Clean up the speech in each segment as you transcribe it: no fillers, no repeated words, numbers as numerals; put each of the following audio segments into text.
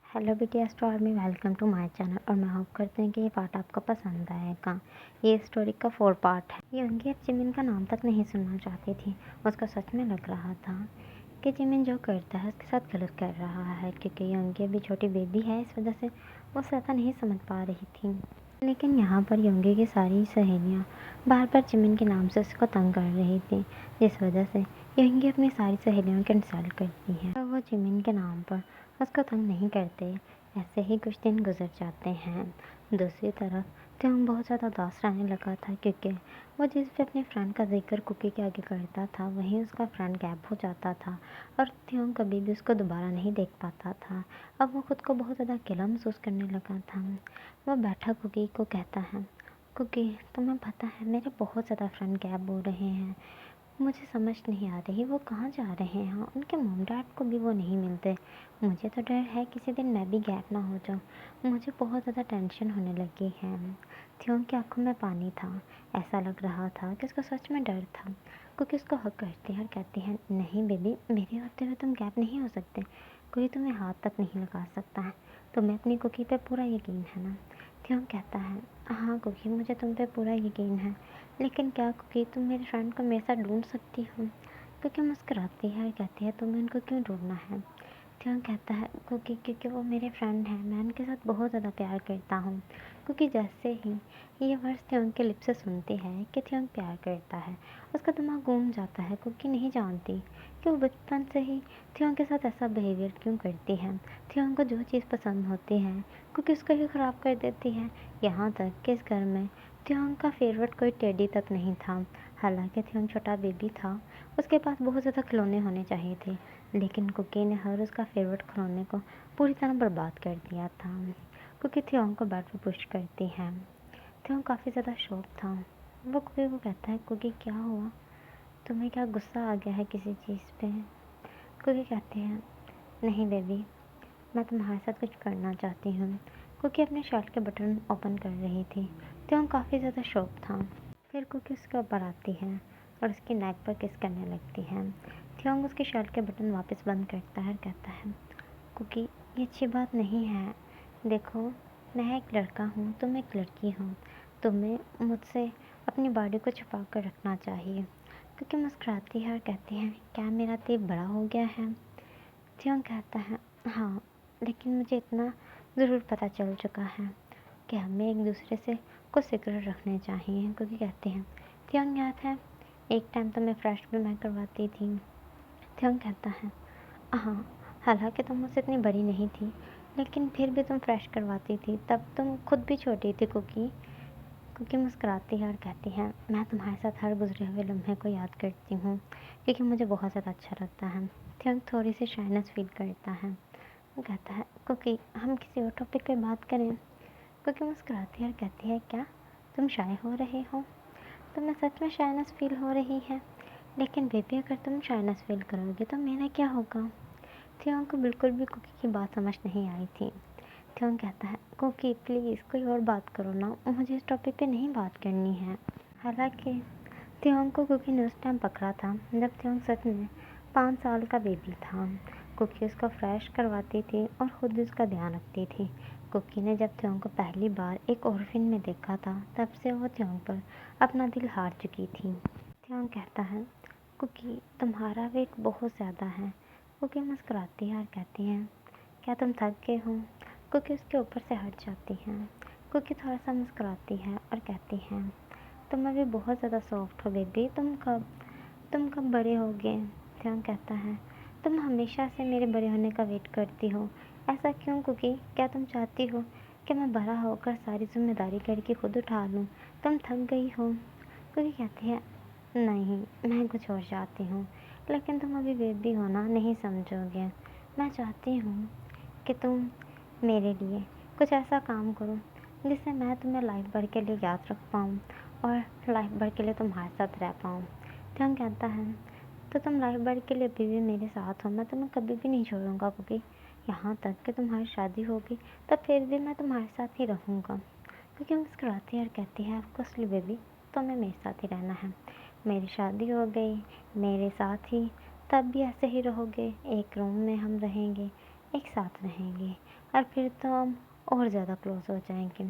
Hello BTS to army, welcome to my channel. और मैं hope करती हूँ कि ये पार्ट आपको पसंद आएगा। ये स्टोरी का 4 पार्ट है। योंगी अब जिमिन का नाम तक नहीं सुनना चाहती थी। उसको सच में लग रहा था कि जिमिन जो करता है उसके साथ गलत कर रहा है, क्योंकि योंगी अभी छोटी बेबी है। इस वजह से वो ज़्यादा नहीं समझ पा रही थी। लेकिन यहाँ पर योंगी की सारी सहेलियाँ बार बार जिमिन के नाम से उसको तंग कर रही थी, जिस वजह से योंगी अपनी सारी सहेलियों को इंसल्ट करती है। तो वो जिमिन के नाम पर उसको तंग नहीं करते। ऐसे ही कुछ दिन गुजर जाते हैं। दूसरी तरफ त्योंग बहुत ज़्यादा उदास रहने लगा था, क्योंकि वो जिस भी अपने फ्रेंड का जिक्र कुकी के आगे करता था वहीं उसका फ्रेंड गैप हो जाता था और त्योंग कभी भी उसको दोबारा नहीं देख पाता था। अब वो खुद को बहुत ज़्यादा अकेला महसूस करने लगा था। वो बैठा कुकी को कहता है, कुकी तुम्हें पता है मेरे बहुत ज़्यादा फ्रेंड गैप हो रहे हैं। मुझे समझ नहीं आ रही वो कहाँ जा रहे हैं। उनके मॉम डैड को भी वो नहीं मिलते। मुझे तो डर है किसी दिन मैं भी गैप ना हो जाऊँ। मुझे बहुत ज़्यादा टेंशन होने लगी है। त्योंग की आंखों में पानी था। ऐसा लग रहा था कि उसको सच में डर था। क्योंकि उसको हक करती है और कहती है, नहीं बेबी, मेरे होते हुए तुम गैप नहीं हो सकते। कोई तुम्हें हाथ तक नहीं लगा सकता है। तुम्हें अपनी कुकी पे पूरा यकीन है ना? त्योंग कहता है, हाँ कुकी, मुझे तुम पे पूरा यकीन है। लेकिन क्या कुकी तुम मेरे फ्रेंड को मेरे साथ ढूंढ सकती हो? कुकी मुस्कुराती है और कहती है, तुम्हें उनको क्यों ढूंढना है? त्योंग कहता है, कुकी क्योंकि वो मेरे फ्रेंड हैं, मैं उनके साथ बहुत ज़्यादा प्यार करता हूँ। क्योंकि जैसे ही ये वर्ड्स त्योंग के लिप से सुनती है कि त्योंग प्यार करता है, उसका दिमाग घूम जाता है। कुकी नहीं जानती कि वो बचपन से ही त्योंग के साथ ऐसा बिहेवियर क्यों करती है। त्योंग को जो चीज़ पसंद होती है कुकी उसको ही ख़राब कर देती है। यहाँ तक कि इस घर में त्योंग का फेवरेट कोई टेडी तक नहीं था। हालांकि त्योंग छोटा बेबी था, उसके पास बहुत ज़्यादा खिलौने होने चाहिए थे, लेकिन कुकी ने हर उसका फेवरेट खिलौने को पूरी तरह बर्बाद कर दिया था। कुकी त्योंग को बेड पर पुश करती है। त्योंग काफ़ी ज़्यादा शॉक था। वो कुकी को कहता है, कुकी क्या हुआ? तुम्हें क्या गुस्सा आ गया है किसी चीज़ पे? कुकी कहती है, नहीं बेबी, मैं तुम्हारे साथ कुछ करना चाहती हूँ। कुकी अपने शर्ट के बटन ओपन कर रही थी। त्योंग काफ़ी ज़्यादा शॉक था। फिर कुकी उसके ऊपर आती है और उसकी नेक पर किस करने लगती है। त्योंग उसकी शर्ट के बटन वापस बंद करता है और कहता है, कुकी ये अच्छी बात नहीं है। देखो, मैं एक लड़का हूँ, तुम एक लड़की हो। तुम्हें मुझसे अपनी बॉडी को छुपा कर रखना चाहिए। कुकी मुस्कुराती है और कहती है, क्या मेरा दिल बड़ा हो गया है? त्योंग कहता है, हाँ, लेकिन मुझे इतना ज़रूर पता चल चुका है कि हमें एक दूसरे से कुछ सीक्रेट रखने चाहिए। क्योंकि कहते हैं, त्योंग याद है एक टाइम तो मैं फ्रेश भी मैं करवाती थी। त्योंग कहता है, हाँ, हालांकि तुम मुझसे इतनी बड़ी नहीं थी, लेकिन फिर भी तुम फ्रेश करवाती थी। तब तुम खुद भी छोटी थी। कुकी कुकी मुस्कुराती है और कहती है, मैं तुम्हारे साथ हर गुजरे हुए लम्हे को याद करती हूँ, क्योंकि मुझे बहुत ज़्यादा अच्छा लगता है। त्योंग थोड़ी सी शाइनेस फील करता है। वो कहता है, कुकी हम किसी और टॉपिक पे बात करें? कुकी मुस्कुराती है और कहती है, क्या तुम शाय हो रहे हो? तुम्हें सच में शाइनेस फील हो रही है? लेकिन बेबी, अगर तुम शाइनेस फील करोगे तो मेरा क्या होगा? त्योंग को बिल्कुल भी कुकी की बात समझ नहीं आई थी। त्योंग कहता है, कुकी प्लीज़ कोई और बात करो ना, मुझे इस टॉपिक पे नहीं बात करनी है। हालांकि त्योंग को कुकी ने उस टाइम पकड़ा था जब त्योंग सच में 5 साल का बेबी था। कुकी उसको फ्रेश करवाती थी और खुद उसका ध्यान रखती थी। कुकी ने जब त्योंग को पहली बार एक ऑर्फिन में देखा था, तब से वो त्योंग पर अपना दिल हार चुकी थी। त्योंग कहता है, कुकी तुम्हारा वेट बहुत ज़्यादा है। कुकी मुस्कुराती है और कहती है, क्या तुम थक गए हो? कुकी उसके ऊपर से हट जाती है। कुकी थोड़ा सा मुस्कुराती है और कहती है, तुम अभी बहुत ज़्यादा सॉफ्ट हो बेबी, तुम कब बड़े होगे? त्योंग कहता है, तुम हमेशा से मेरे बड़े होने का वेट करती हो। ऐसा क्यों कुकी? क्या तुम चाहती हो कि मैं बड़ा होकर सारी जिम्मेदारी करके खुद उठा लूँ? तुम थक गई हो? कुकी कहती है, नहीं, मैं कुछ और चाहती हूँ, लेकिन तुम अभी बेबी हो ना, नहीं समझोगे। मैं चाहती हूँ कि तुम मेरे लिए कुछ ऐसा काम करो जिससे मैं तुम्हें लाइफ भर के लिए याद रख पाऊँ और लाइफ भर के लिए तुम्हारे साथ रह पाऊँ। त्योंग कहता है, तो तुम लाइफ भर के लिए अभी भी मेरे साथ हो। मैं तुम्हें कभी भी नहीं छोड़ूंगा क्योंकि यहाँ तक कि तुम्हारी शादी होगी तब फिर भी मैं तुम्हारे साथ ही रहूँगा। क्योंकि मुस्कुराती है और कहती है, ऑफकोर्सली बेबी, तुम्हें मेरे साथ ही रहना है। मेरी शादी हो गई, मेरे साथ ही तब भी ऐसे ही रहोगे। एक रूम में हम रहेंगे, एक साथ रहेंगे। और फिर तो हम और ज़्यादा क्लोज हो जाएंगे।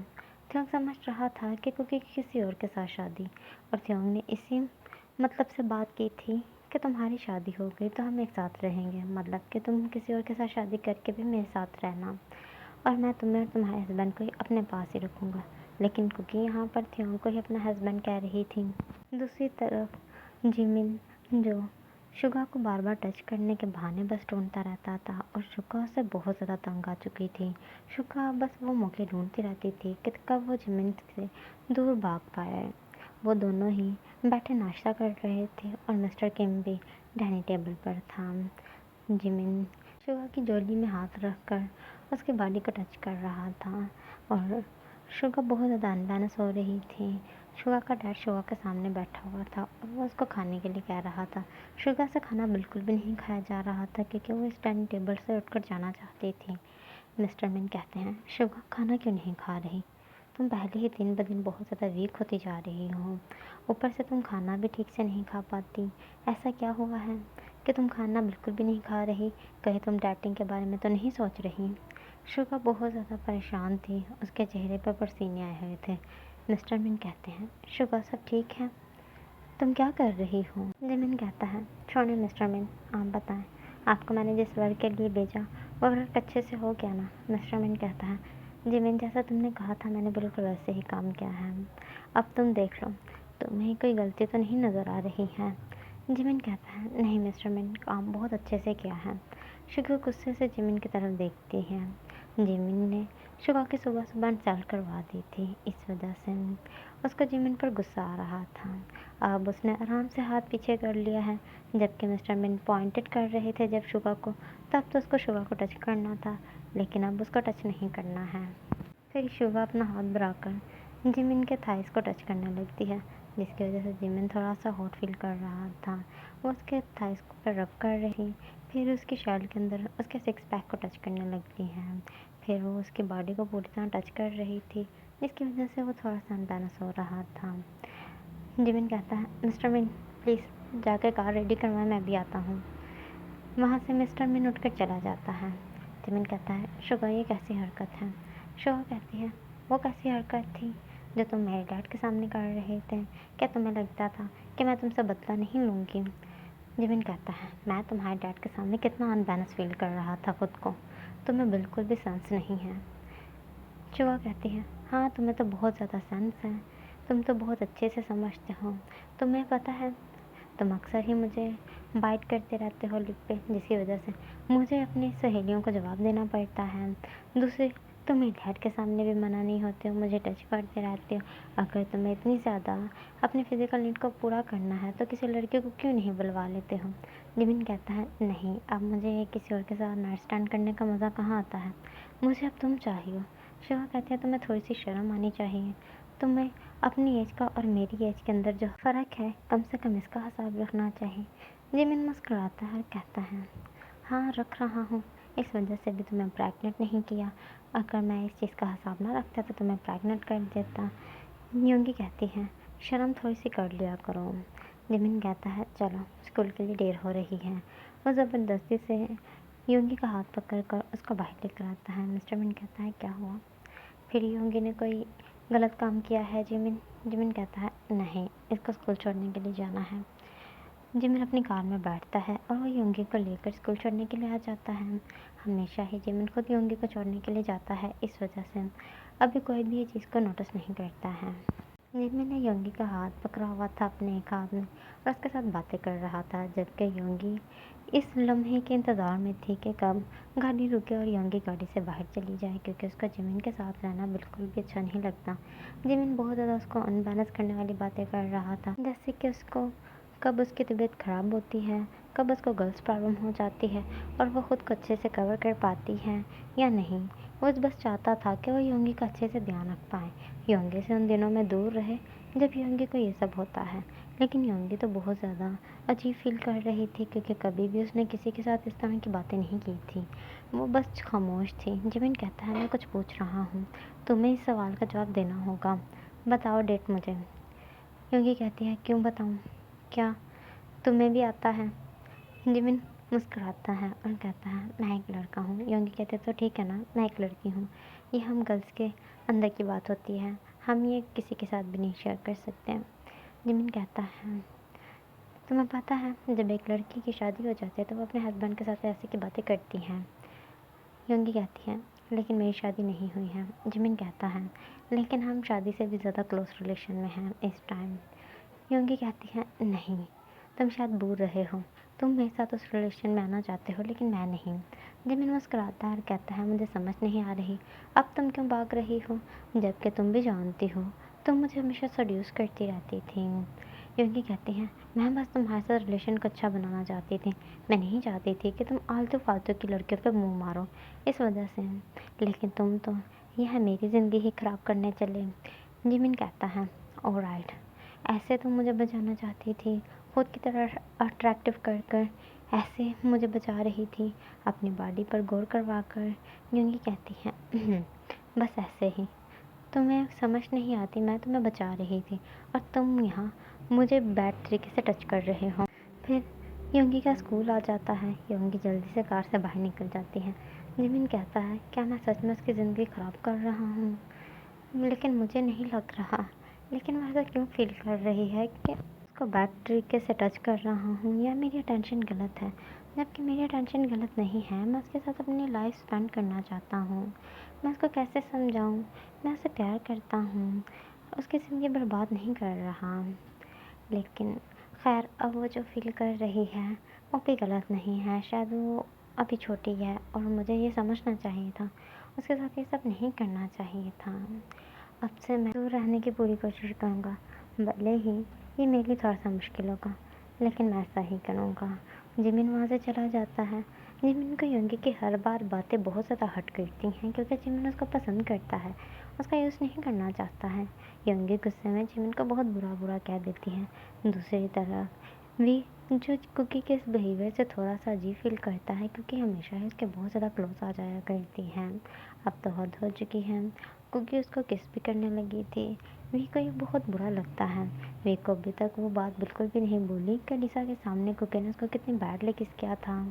थ्योंग समझ रहा था कि कुकी की किसी और के साथ शादी, और थ्योंग ने इसी मतलब से बात की थी कि तुम्हारी शादी हो गई तो हम एक साथ रहेंगे, मतलब कि तुम किसी और के साथ शादी करके भी मेरे साथ रहना, और मैं तुम्हें और तुम्हारे हस्बैंड को ही अपने पास ही रखूँगा। लेकिन कुकी यहाँ पर थ्योंग को ही अपना हस्बैंड कह रही थी। दूसरी तरफ जिमिन, जो शुगा को बार बार टच करने के बहाने बस ढूंढता रहता था, और शुगा उससे बहुत ज़्यादा तंग आ चुकी थी। शुगा बस वो मौके ढूंढती रहती थी कि कब वो जिमिन से दूर भाग पाए। वो दोनों ही बैठे नाश्ता कर रहे थे और मिस्टर किम भी डाइनिंग टेबल पर था। जिमिन शुगा की जोड़ी में हाथ रखकर उसकी बॉडी को टच कर रहा था, और शुगा बहुत ज़्यादा अनबैलेंस हो रही थी। शुगा का डैड शुगा के सामने बैठा हुआ था और वो उसको खाने के लिए कह रहा था। शुगा से खाना बिल्कुल भी नहीं खाया जा रहा था क्योंकि वो इस डाइनिंग टेबल से उठकर जाना चाहती थी। मिस्टर मिन कहते हैं, शुगा खाना क्यों नहीं खा रही? तुम पहले ही दिन ब दिन बहुत ज़्यादा वीक होती जा रही हो, ऊपर से तुम खाना भी ठीक से नहीं खा पाती। ऐसा क्या हुआ है कि तुम खाना बिल्कुल भी नहीं खा रही? कहीं तुम डाइटिंग के बारे में तो नहीं सोच रही? शुगा बहुत ज़्यादा परेशान थी, उसके चेहरे पर पसीने आए हुए थे। मिस्टर मिन कहते हैं, शुगा सब ठीक है? तुम क्या कर रही हो? जिमिन कहता है, छोड़िए मिस्टर मिन, आप बताएं, आपको मैंने जिस वर्क के लिए भेजा वो वर्क अच्छे से हो गया ना? मिस्टर मिन कहता है, जिमिन जैसा तुमने कहा था मैंने बिल्कुल वैसे ही काम किया है। अब तुम देख लो, तुम्हें कोई गलती तो नहीं नज़र आ रही है? जिमिन कहता है, नहीं मिस्टर मिन, काम बहुत अच्छे से किया है। शुगा गुस्से से जिमिन की तरफ देखती है। जिमिन ने शुगा की सुबह सुबह इंसल्ट करवा दी थी, इस वजह से उसको जिमिन पर गुस्सा आ रहा था। अब उसने आराम से हाथ पीछे कर लिया है, जबकि मिस्टर मिन पॉइंटेड कर रहे थे जब शुगा को, तब तो उसको शुगा को टच करना था, लेकिन अब उसको टच नहीं करना है। फिर शुगा अपना हाथ बढ़ाकर जिमिन के थाइस को टच करने लगती है, जिसकी वजह से जिमिन थोड़ा सा हॉट फील कर रहा था। वो उसके थाइस पर रब कर रही, फिर उसकी शर्ट के अंदर उसके सिक्स पैक को टच करने लगती है। फिर वो उसकी बॉडी को पूरी तरह टच कर रही थी, जिसकी वजह से वो थोड़ा सा अनबैलेंस हो रहा था। जिमिन कहता है, मिस्टर मिन प्लीज़ जाकर कार रेडी करवाएं, मैं भी आता हूँ। वहाँ से मिस्टर मिन उठकर चला जाता है। जिमिन कहता है, शुगा ये कैसी हरकत है? शुगा कहती है, वो कैसी हरकत थी जो तुम मेरे डैड के सामने कर रहे थे? क्या तुम्हें लगता था कि मैं तुमसे बदला नहीं लूँगी? जिमिन कहता है, मैं तुम्हारे डैड के सामने कितना अनबैलेंस फील कर रहा था खुद को, तुम्हें बिल्कुल भी सेंस नहीं है। शुगा कहती है, हाँ तुम्हें तो बहुत ज़्यादा सेंस है, तुम तो बहुत अच्छे से समझते हो। तुम्हें पता है तुम अक्सर ही मुझे बाइट करते रहते हो लिप पे, जिसकी वजह से मुझे अपनी सहेलियों को जवाब देना पड़ता है। दूसरे, तुम मेरे डैड के सामने भी मना नहीं होते हो, मुझे टच करते रहते हो। अगर तुम्हें इतनी ज़्यादा अपनी फ़िज़िकल नीड को पूरा करना है तो किसी लड़के को क्यों नहीं बुलवा लेते हो? जिमिन कहता है, नहीं, अब मुझे किसी और के साथ नाइट स्टैंड करने का मज़ा कहाँ आता है, मुझे अब तुम चाहिए। शिवा कहती है, तुम्हें थोड़ी सी शर्म आनी चाहिए, तुम्हें अपनी एज का और मेरी एज के अंदर जो फ़र्क है कम से कम इसका हिसाब रखना चाहिए। जिमिन मुस्कुराता है और कहता है, हाँ रख रहा हूँ, इस वजह से भी तुम्हें प्रेग्नेंट नहीं किया। अगर मैं इस चीज़ का हिसाब ना रखता तो तुम्हें प्रेग्नेंट कर देता। योंगी कहती है, शर्म थोड़ी सी कर लिया करो। जिमिन कहता है, चलो स्कूल के लिए देर हो रही है। वो ज़बरदस्ती से योंगी का हाथ पकड़कर उसको बाहर लेकर आता है। मिस्टर मिन कहता है, क्या हुआ? फिर योंगी ने कोई गलत काम किया है? जिमिन जिमिन कहता है, नहीं, इसको स्कूल छोड़ने के लिए जाना है। जिमिन अपनी कार में बैठता है और वो योंगी को लेकर स्कूल छोड़ने के लिए आ जाता है। हमेशा ही जिमिन खुद योंगी को छोड़ने के लिए जाता है, इस वजह से अभी कोई भी ये चीज़ को नोटिस नहीं करता है। जिमिन ने योंगी का हाथ पकड़ा हुआ था अपने एक हाथ में और उसके साथ बातें कर रहा था, जबकि योंगी इस लम्हे के इंतज़ार में थी कि कब गाड़ी रुके और योंगी गाड़ी से बाहर चली जाए, क्योंकि उसको जिमिन के साथ रहना बिल्कुल भी अच्छा नहीं लगता। जिमिन बहुत ज़्यादा उसको अनबैलेंस करने वाली बातें कर रहा था, जैसे कि उसको कब उसकी तबीयत ख़राब होती है, कब उसको गर्ल्स प्रॉब्लम हो जाती है और वो ख़ुद को अच्छे से कवर कर पाती है या नहीं। वो बस चाहता था कि वो योंगी का अच्छे से ध्यान रख पाए, योंगी से उन दिनों में दूर रहे जब योंगी को ये सब होता है। लेकिन योंगी तो बहुत ज़्यादा अजीब फील कर रही थी, क्योंकि कभी भी उसने किसी के साथ इस तरह की बातें नहीं की थी, वो बस खामोश थी। जिमिन कहता है, मैं कुछ पूछ रहा हूँ, तुम्हें इस सवाल का जवाब देना होगा, बताओ डेट मुझे। योंगी कहती है, क्यों बताऊँ, क्या तुम्हें भी आता है? जिमिन मुस्कुराता है और कहता है मैं एक लड़का हूँ। योंगी कहते तो ठीक है ना, मैं एक लड़की हूँ। ये हम गर्ल्स के अंदर की बात होती है, हम ये किसी के साथ भी नहीं शेयर कर सकते। जिमिन कहता है तुम्हें पता है जब एक लड़की की शादी हो जाती है तो वो अपने हस्बैंड के साथ ऐसे की बातें करती हैं। योंगी कहती है लेकिन मेरी शादी नहीं हुई है। जिमिन कहता है लेकिन हम शादी से भी ज़्यादा क्लोज रिलेशन में हैं इस टाइम। योंगी कहती है नहीं, तुम शायद भूल रहे हो, तुम मेरे साथ उस रिलेशन में आना चाहते हो लेकिन मैं नहीं। जिमिन मुस्कुराता है और कहता है मुझे समझ नहीं आ रही अब तुम क्यों भाग रही हो, जबकि तुम भी जानती हो तुम मुझे हमेशा सड्यूस करती रहती थी। योंगी कहती है मैं बस तुम्हारे साथ रिलेशन को अच्छा बनाना चाहती थी, मैं नहीं चाहती थी कि तुम आलतू फालतू की लड़कियों पे मुंह मारो इस वजह से, लेकिन तुम तो यह मेरी ज़िंदगी ही ख़राब करने चले। जिमिन कहता है ऑलराइट, ऐसे तुम मुझे बचाना चाहती थी, खुद की तरह अट्रैक्टिव कर कर ऐसे मुझे बचा रही थी अपनी बॉडी पर गौर करवा कर। योंगी कहती है बस ऐसे ही, तुम्हें समझ नहीं आती, मैं तुम्हें बचा रही थी और तुम यहाँ मुझे बैड तरीके से टच कर रहे हो। फिर योंगी का स्कूल आ जाता है। योंगी जल्दी से कार से बाहर निकल जाती है। जिमिन कहता है क्या मैं सच में उसकी ज़िंदगी ख़राब कर रहा हूँ, लेकिन मुझे नहीं लग रहा, लेकिन मैं ऐसा क्यों फील कर रही है कि उसको बैड तरीके से टच कर रहा हूँ या मेरी अटेंशन गलत है, जबकि मेरी अटेंशन गलत नहीं है। मैं उसके साथ अपनी लाइफ स्पेंड करना चाहता हूँ, मैं उसको कैसे समझाऊँ, मैं उसे प्यार करता हूँ, उसकी ज़िंदगी बर्बाद नहीं कर रहा। लेकिन खैर अब वो जो फील कर रही है वो भी गलत नहीं है, शायद वो अभी छोटी है और मुझे ये समझना चाहिए था, उसके साथ ये सब नहीं करना चाहिए था। अब से मैं दूर रहने की पूरी कोशिश करूँगा, भले ही ये मेरे लिए थोड़ा सा मुश्किल होगा, लेकिन मैं ऐसा ही करूँगा। जिमिन वहाँ से चला जाता है। जिमिन को योंगी की हर बार बातें बहुत ज़्यादा हर्ट करती हैं क्योंकि जिमिन उसको पसंद करता है, उसका यूज़ नहीं करना चाहता है। योंगी गुस्से में जिमिन को बहुत बुरा बुरा कह देती है। दूसरी तरफ वी जो कुकी के इस बिहेवियर से थोड़ा सा अजीब फील करता है क्योंकि हमेशा ही उसके बहुत ज़्यादा क्लोज आ जाया करती हैं, अब तो हद हो चुकी है। कुकी उसको किस भी करने लगी थी। वी को ये बहुत बुरा लगता है। वी को अभी तक वो बात बिल्कुल भी नहीं बोली कि लिसा के सामने कुकी ने उसको कितनी बैडली किस किया था।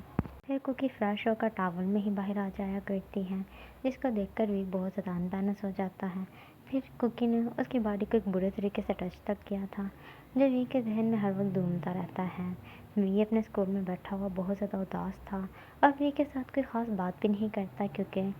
फिर कुकी फ्रेश होकर टावल में ही बाहर आ जाया करती है, जिसको देखकर वी बहुत ज़्यादा अनबैलेंस हो जाता है। फिर कुकी ने उसकी बॉडी को एक बुरे तरीके से टच तक किया था, जो वी के जहन में हर वक्त घूमता रहता है। वी अपने स्कूल में बैठा हुआ बहुत ज़्यादा उदास था और वी के साथ कोई ख़ास बात भी नहीं करता क्योंकि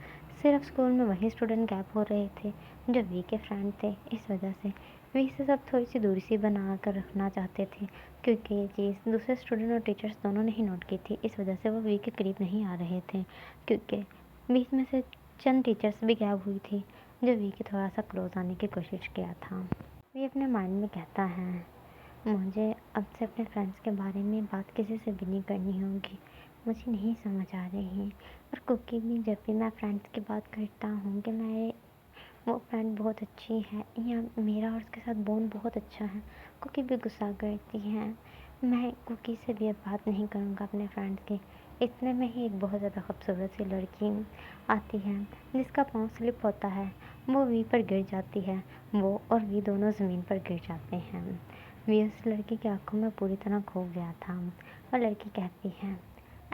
सिर्फ स्कूल में वही स्टूडेंट गैप हो रहे थे जो वी के फ्रेंड थे। इस वजह से वी से सब थोड़ी सी दूरी सी बना कर रखना चाहते थे क्योंकि ये चीज़ दूसरे स्टूडेंट और टीचर्स दोनों ने ही नोट की थी। इस वजह से वो वी के करीब नहीं आ रहे थे क्योंकि बीच में से चंद टीचर्स भी गैप हुई थी जो वी के थोड़ा सा क्लोज आने की कोशिश किया था। वी अपने माइंड में कहता है मुझे अब से अपने फ्रेंड्स के बारे में बात किसी से भी नहीं करनी होगी, मुझे नहीं समझ आ रही। और कुकी भी जब भी मैं फ्रेंड्स की बात करता हूँ कि मैं वो फ्रेंड बहुत अच्छी है या मेरा और उसके साथ बॉन्ड बहुत अच्छा है, कुकी भी गुस्सा करती है। मैं कुकी से भी अब बात नहीं करूँगा अपने फ्रेंड्स की। इतने में ही एक बहुत ज़्यादा खूबसूरत सी लड़की आती है जिसका पाँव स्लिप होता है, वो वी पर गिर जाती है, वो और वी दोनों ज़मीन पर गिर जाते हैं। वी उस लड़की की आंखों में पूरी तरह खो गया था और लड़की कहती है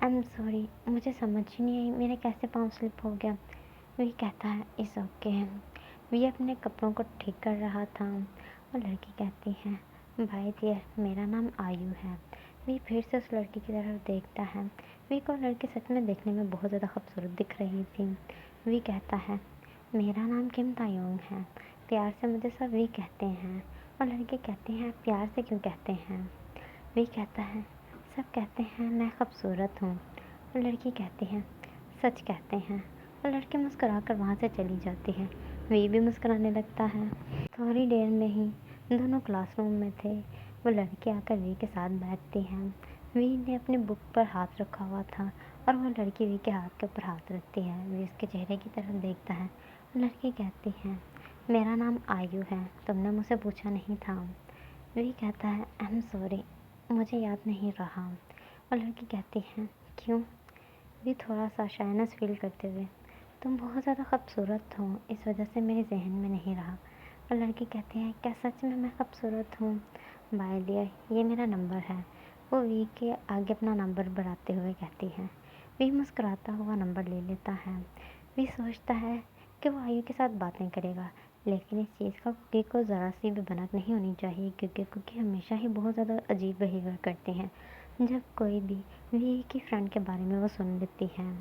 आई एम सॉरी, मुझे समझ ही नहीं आई मेरे कैसे पाँव स्लिप हो गया। वी कहता है इट्स ओके। वी अपने कपड़ों को ठीक कर रहा था और लड़की कहती है भाई डियर, मेरा नाम आयु है। वी फिर से उस लड़की की तरफ देखता है। वी को लड़की सच में देखने में बहुत ज़्यादा खूबसूरत दिख रही थी। वी कहता है मेरा नाम किम तायोंग है, प्यार से मुझे सब वी कहते हैं। और लड़की कहती है प्यार से क्यों कहते हैं। वी कहता है सब कहते हैं मैं खूबसूरत हूँ। और लड़की कहती है सच कहते हैं। और लड़की मुस्कुरा कर वहाँ से चली जाती है। वी भी मुस्कुराने लगता है। थोड़ी देर में ही दोनों क्लासरूम में थे। वो लड़की आकर वी के साथ बैठती है। वी ने अपनी बुक पर हाथ रखा हुआ था और वो लड़की वी के हाथ के ऊपर हाथ रखती है। वी उसके चेहरे की तरफ देखता है। लड़की कहती है मेरा नाम आयु है, तुमने मुझसे पूछा नहीं था। वी कहता है आई एम सॉरी, मुझे याद नहीं रहा। और लड़की कहती है क्यों। वी थोड़ा सा शाइनेस फील करते हुए तुम बहुत ज़्यादा खूबसूरत हो, इस वजह से मेरे जहन में नहीं रहा। और लड़की कहती है क्या सच में मैं खूबसूरत हूँ। बाय डियर, ये मेरा नंबर है। वो वी के आगे अपना नंबर बढ़ाते हुए कहती है। वी मुस्कुराता हुआ नंबर ले लेता है। वी सोचता है कि वो आयु के साथ बातें करेगा, लेकिन इस चीज़ का कुकी को ज़रा सी भी भनक नहीं होनी चाहिए, क्योंकि कुकी हमेशा ही बहुत ज़्यादा अजीब बिहेवियर करते हैं। जब कोई भी वी की फ्रेंड के बारे में वो सुन लेती है,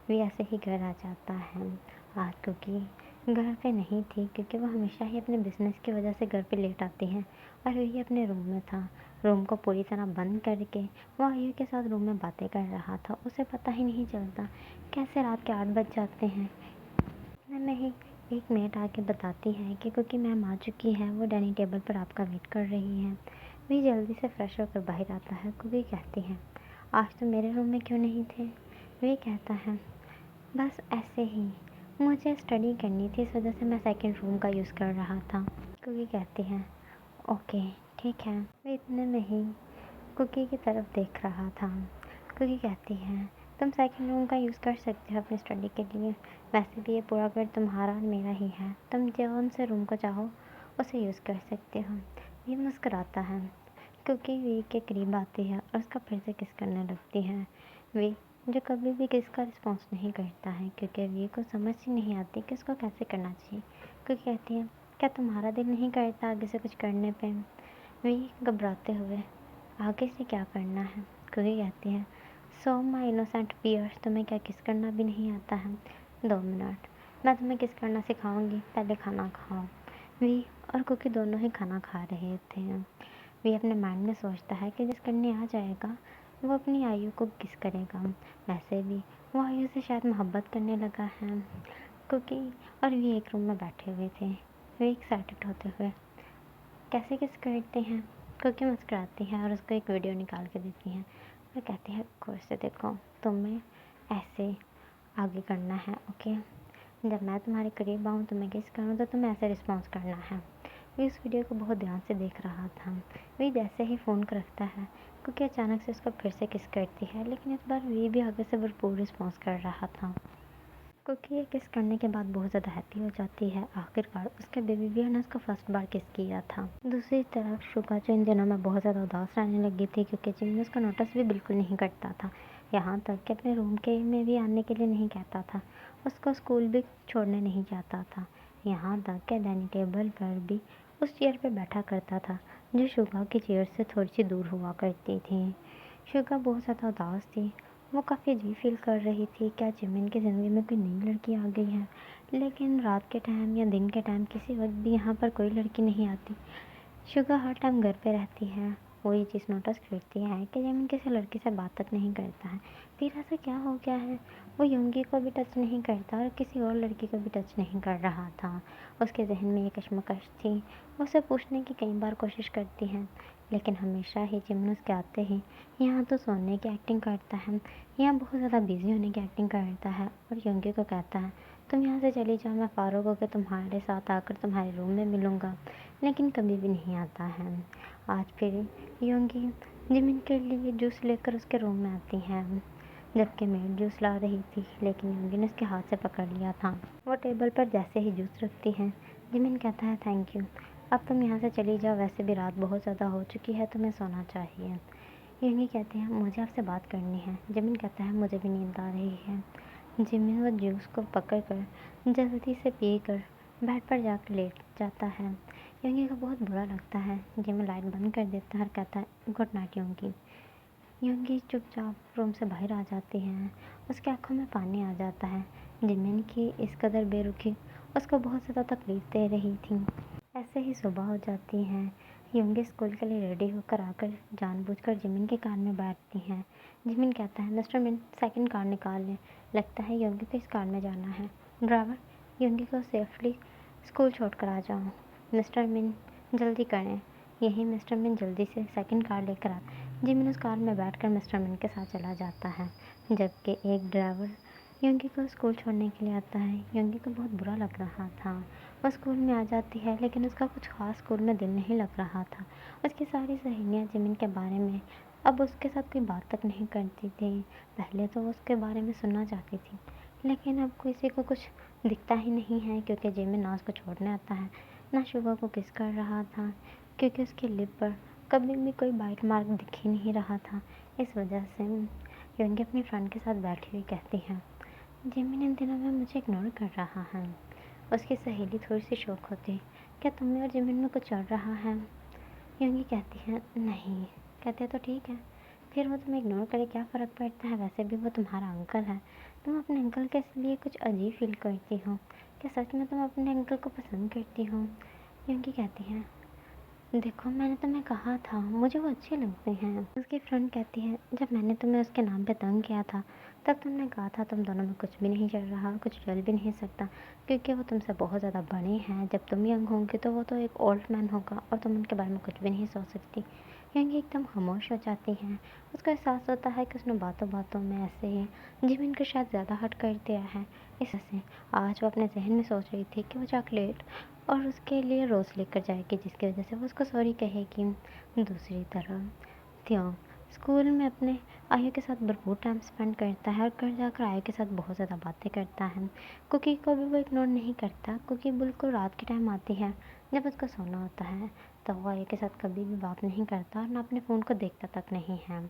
वी ऐसे ही घर आ जाता है। आज कुकी घर पे नहीं थी, क्योंकि वो हमेशा ही अपने बिजनेस की वजह से घर पे लेट आती है, और वही अपने रूम में था। रूम को पूरी तरह बंद करके वो आयु के साथ रूम में बातें कर रहा था। उसे पता ही नहीं चलता कैसे रात के 8 बज जाते हैं। इतने में ही एक मेड आके बताती है कि कुकी मैम आ चुकी है, वो डाइनिंग टेबल पर आपका वेट कर रही है। वे जल्दी से फ्रेश होकर बाहर आता है। कुकी कहती है, आज तो मेरे रूम में क्यों नहीं थे? वे कहता है, बस ऐसे ही, मुझे स्टडी करनी थी, इस वजह से मैं सेकंड रूम का यूज़ कर रहा था। कुकी कहती है, ओके ठीक है। वे इतने में ही कुकी की तरफ देख रहा था। कुकी कहती है, तुम सेकंड रूम का यूज़ कर सकते हो अपनी स्टडी के लिए, वैसे भी ये पूरा घर तुम्हारा और मेरा ही है, तुम जौन से रूम को चाहो उसे यूज़ कर सकते हो। ये मुस्कुराता है। कुकी वी के करीब आती है और उसका फिर से किस करने लगती है। वी जो कभी भी किस का रिस्पॉन्स नहीं करता है, क्योंकि वी को समझ ही नहीं आती कि उसको कैसे करना चाहिए। कुकी कहती है, क्या तुम्हारा दिल नहीं करता आगे से कुछ करने पे? वी घबराते हुए, आगे से क्या करना है? कुकी कहती है, सो माई इनोसेंट पियर्स, तुम्हें क्या किस करना भी नहीं आता है? 2 मिनट, मैं तुम्हें किस करना सिखाऊंगी, पहले खाना खाओ। वी और कुकी दोनों ही खाना खा रहे थे। वी अपने माइंड में सोचता है कि जिस करने आ जाएगा वो अपनी आयु को किस करेगा। वैसे भी वो आयु से शायद मोहब्बत करने लगा है। कुकी और वी एक रूम में बैठे हुए थे। वे एक्साइटेड होते हुए, कैसे किस करते हैं? कुकी मुस्कुराती है और उसको एक वीडियो निकाल के देती है और कहती है, गौर से देखो, तुम्हें ऐसे आगे करना है, ओके? जब मैं तुम्हारे करीब आऊँ, तुम्हें किस करूँ, तो तुम्हें ऐसे रिस्पॉन्स करना है। वे इस वीडियो को बहुत ध्यान से देख रहा था। वे जैसे ही फ़ोन को रखता है, क्योंकि अचानक से उसको फिर से किस करती है, लेकिन इस बार वे भी आगे से भरपूर रिस्पॉन्स कर रहा था। क्योंकि ये किस करने के बाद बहुत ज़्यादा हैप्पी हो जाती है। आखिरकार उसके बेबी बियर ने उसको फर्स्ट बार किस किया था। दूसरी तरफ शुगा जो इन दिनों में बहुत ज़्यादा उदास रहने लगी थी, क्योंकि जिमी उसका नोटिस भी बिल्कुल नहीं करता था। यहाँ तक कि अपने रूम के में भी आने के लिए नहीं कहता था। उसको स्कूल भी छोड़ने नहीं जाता था। यहाँ तक कि डाइनिंग टेबल पर भी उस चेयर पर बैठा करता था जो शुगा की चेयर से थोड़ी सी दूर हुआ करती थी। शुगा बहुत ज़्यादा उदास थी। वो काफ़ी अजीब फील कर रही थी, क्या जिमिन की ज़िंदगी में कोई नई लड़की आ गई है? लेकिन रात के टाइम या दिन के टाइम किसी वक्त भी यहाँ पर कोई लड़की नहीं आती। शुगा हर टाइम घर पे रहती है। वो ये चीज़ नोटिस करती है कि जिमिन किसी लड़की से बात तक नहीं करता है। फिर ऐसा क्या हो गया है? वो योंगी को भी टच नहीं करता और किसी और लड़की को भी टच नहीं कर रहा था। उसके जहन में ये कश्मकश थी। वो उसे पूछने की कई बार कोशिश करती है, लेकिन हमेशा ही जिमिन उसके आते ही यहाँ तो सोने की एक्टिंग करता है, यहाँ बहुत ज़्यादा बिजी होने की एक्टिंग करता है और योंगी को कहता है, तुम यहाँ से चली जाओ, मैं फारूक होकर तुम्हारे साथ आकर तुम्हारे रूम में मिलूँगा। लेकिन कभी भी नहीं आता है। आज फिर योंगी जिमिन के लिए जूस लेकर उसके रूम में आती है, जबकि मेड जूस ला रही थी, लेकिन योंगी ने उसके हाथ से पकड़ लिया था। वो टेबल पर जैसे ही जूस रखती है, जिमिन कहता है, थैंक यू, अब तुम यहाँ से चली जाओ, वैसे भी रात बहुत ज़्यादा हो चुकी है, तुम्हें सोना चाहिए। योंगी कहते हैं, मुझे आपसे बात करनी है। जिमिन कहता है, मुझे भी नींद आ रही है। जिमिन वो जूस को पकड़कर जल्दी से पीकर बेड पर जाकर लेट जाता है। योंगी को बहुत बुरा लगता है। जिमिन लाइट बंद कर देता है और कहता है, गुड नाइट योंगी। योंगी चुपचाप रूम से बाहर आ जाती है। उसकी आंखों में पानी आ जाता है। जिमिन की इस कदर बेरुखी उसको बहुत ज़्यादा तकलीफ दे रही थी। ऐसे ही सुबह हो जाती है। योंगी स्कूल के लिए रेडी होकर आकर जानबूझकर जिमिन की कार में बैठती हैं। जिमिन कहता है, मिस्टर मिन, सेकंड कार निकाल लें, लगता है योंगी को इस कार में जाना है। ड्राइवर, योंगी को सेफली स्कूल छोड़कर आ जाओ। मिस्टर मिन, जल्दी करें। यही मिस्टर मिन जल्दी से सेकंड कार लेकर आ। जिमिन उस कार में बैठकर मिस्टर मिन के साथ चला जाता है, जबकि एक ड्राइवर योंगी को स्कूल छोड़ने के लिए आता है। योंगी को बहुत बुरा लग रहा था। वो स्कूल में आ जाती है, लेकिन उसका कुछ ख़ास स्कूल में दिल नहीं लग रहा था। उसकी सारी सहेलियाँ जिमिन के बारे में अब उसके साथ कोई बात तक नहीं करती थी। पहले तो वो उसके बारे में सुनना चाहती थी, लेकिन अब किसी को कुछ दिखता ही नहीं है, क्योंकि जिमिन ना उसको छोड़ने आता है, ना शुगा को किस कर रहा था, क्योंकि उसके लिप पर कभी भी कोई बाइट मार्क दिख ही नहीं रहा था। इस वजह से योंगी अपनी फ्रेंड के साथ बैठी हुई कहती है, जिमिन इन दिनों में मुझे इग्नोर कर रहा है। उसकी सहेली थोड़ी सी शॉक होती, क्या तुम्हें और जिमिन में कुछ चल रहा है? योंगी कहती है, नहीं। कहते तो ठीक है, फिर वो तुम्हें इग्नोर करे क्या फ़र्क पड़ता है, वैसे भी वो तुम्हारा अंकल है। तुम अपने अंकल के लिए कुछ अजीब फील करती हो, क्या सच में तुम अपने अंकल को पसंद करती हो? योंगी कहती है, देखो मैंने तुम्हें कहा था मुझे वो अच्छे लगते हैं। उसकी फ्रेंड कहती है, जब मैंने तुम्हें उसके नाम पे तंग किया था तब तुमने कहा था तुम दोनों में कुछ भी नहीं चल रहा, कुछ चल भी नहीं सकता, क्योंकि वो तुमसे बहुत ज़्यादा बड़े हैं। जब तुम यंग होंगे तो वो तो एक ओल्ड मैन होगा और तुम उनके बारे में कुछ भी नहीं सोच सकती। यंगी एकदम खामोश हो जाती है। उसको एहसास होता है कि उसने बातों बातों में ऐसे ही जिमिन को शायद ज़्यादा हर्ट कर दिया है। इस वजह से आज वो अपने जहन में सोच रही थी कि वो चॉकलेट और उसके लिए रोज़ लेकर जाएगी, जिसकी वजह से वो उसको सॉरी कहेगी। दूसरी तरफ थियो स्कूल में अपने आयु के साथ भरपूर टाइम स्पेंड करता है और घर जाकर आयु के साथ बहुत ज़्यादा बातें करता है। कुकी को भी वो इग्नोर नहीं करता। कुकी बिल्कुल रात के टाइम आती है जब उसको सोना होता है, तो वो आयु के साथ कभी भी बात नहीं करता और ना अपने फ़ोन को देखता तक नहीं है।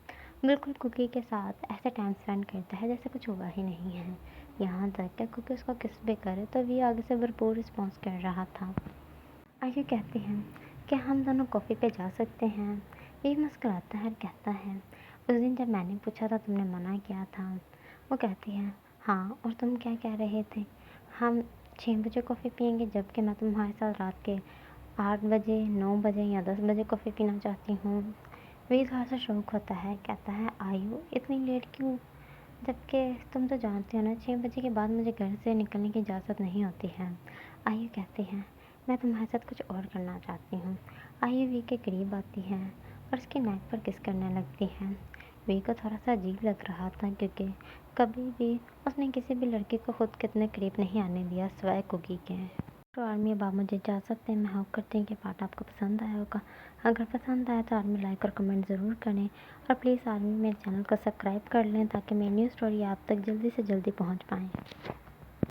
बिल्कुल कुकी के साथ ऐसे टाइम स्पेंड करता है जैसे कुछ हुआ ही नहीं है। यहाँ तक कि कुकी उसको किस भी करे तो भी आगे से भरपूर रिस्पॉन्स कर रहा था। आयु कहती है, क्या हम दोनों कॉफ़ी पे जा सकते हैं? ये मुस्कुराता है और कहता है, उस दिन जब मैंने पूछा था तुमने मना किया था। वो कहती है, हाँ, और तुम क्या कह रहे थे? हम 6 बजे कॉफ़ी पियेंगे, जबकि मैं तुम्हारे साथ रात के 8 बजे, 9 बजे या 10 बजे कॉफ़ी पीना चाहती हूँ। वही थोड़ा सा शौक होता है। कहता है, आयु इतनी लेट क्यों? जबकि तुम तो जानती हो ना 6 बजे के बाद मुझे घर से निकलने की इजाज़त नहीं होती है। आयु कहती है, मैं तुम्हारे साथ कुछ और करना चाहती हूँ। आयु वी के करीब आती है और उसके नेक पर किस करने लगती है। वी को थोड़ा सा अजीब लग रहा था, क्योंकि कभी भी उसने किसी भी लड़की को खुद के इतने करीब नहीं आने दिया सिवाय कुकी के। तो आर्मी अब आप मुझे जा सकते हैं। मैं होप करती हूँ कि पार्ट आपको पसंद आया होगा। अगर पसंद आया तो आर्मी लाइक और कमेंट ज़रूर करें, और प्लीज़ आर्मी मेरे चैनल को सब्सक्राइब कर लें ताकि मेरी न्यू स्टोरी आप तक जल्दी से जल्दी पहुँच पाएँ।